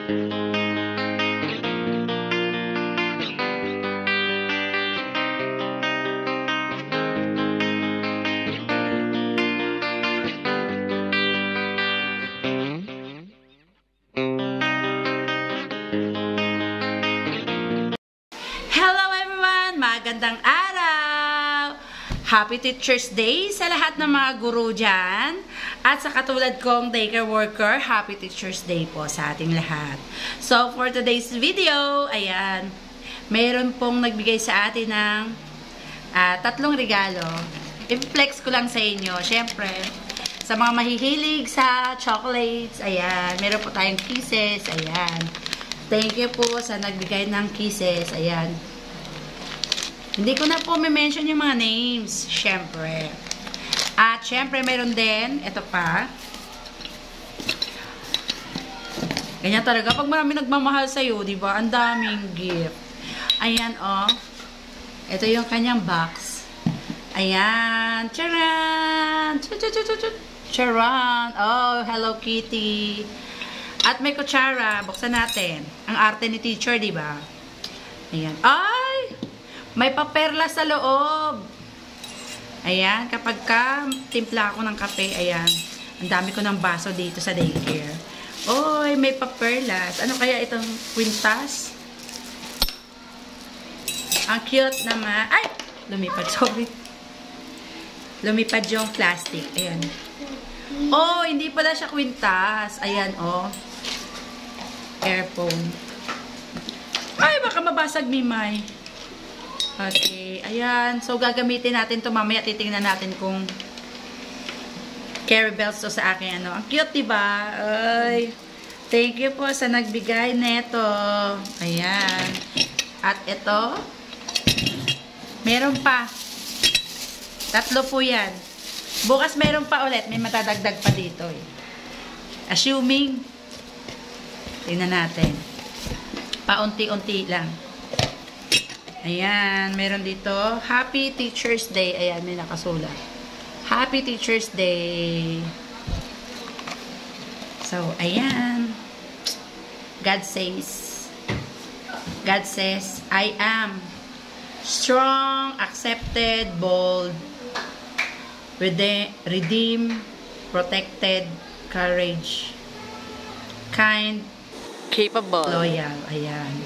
Hello everyone! Magandang araw! Happy Teacher's Day sa lahat ng mga guro dyan. At sa katulad kong daycare worker, Happy Teacher's Day po sa ating lahat. So for today's video, ayan, mayroon pong nagbigay sa atin ng tatlong regalo. I-flex ko lang sa inyo. Siyempre, sa mga mahihilig sa chocolates, ayan, meron po tayong kisses, ayan. Thank you po sa nagbigay ng kisses. Ayan. Hindi ko na po may-mention yung mga names. Siyempre. At siyempre, meron din. Ito pa. Ganyan talaga. Pag marami nagmamahal sa'yo, diba? Ang daming gift. Ayan, oh. Ito yung kanyang box. Ayan. Charan! Charan! Oh, Hello Kitty. At may kutsara, buksan natin. Ang arte ni teacher, di ba? Ayan. Ay! May paperla sa loob. Ayan, kapag timpla ako ng kape, ayan. Ang dami ko ng baso dito sa daycare. Oy, may paperlas. Ano kaya itong kwintas? Ang cute naman. Ay! Lumipad, sorry. Lumipad yung plastic. Ayan. Oh, hindi pala siya kwintas. Ayan, oh. Earphone. Ay, baka mabasag ni May. Okay, ayan. So, gagamitin natin ito mamaya. Titingnan natin kung carry bells to sa akin. Ano. Ang cute, diba? Ay, thank you po sa nagbigay neto. Ayan. At ito, meron pa. Tatlo po yan. Bukas meron pa ulit. May matadagdag pa dito. Eh. Assuming, tingnan natin. Paunti-unti lang. Ayan, meron dito. Happy Teacher's Day. Ayan, may nakasulat. Happy Teacher's Day. So, ayan. God says, I am strong, accepted, bold, redeemed, protected, courage, kind, capable, loyal. Ayan.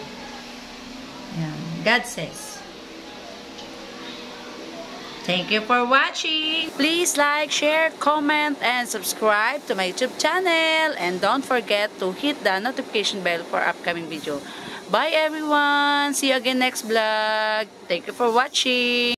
Ayan. God says. Thank you for watching. Please like, share, comment, and subscribe to my YouTube channel. And don't forget to hit the notification bell for upcoming video. Bye everyone. See you again next vlog. Thank you for watching.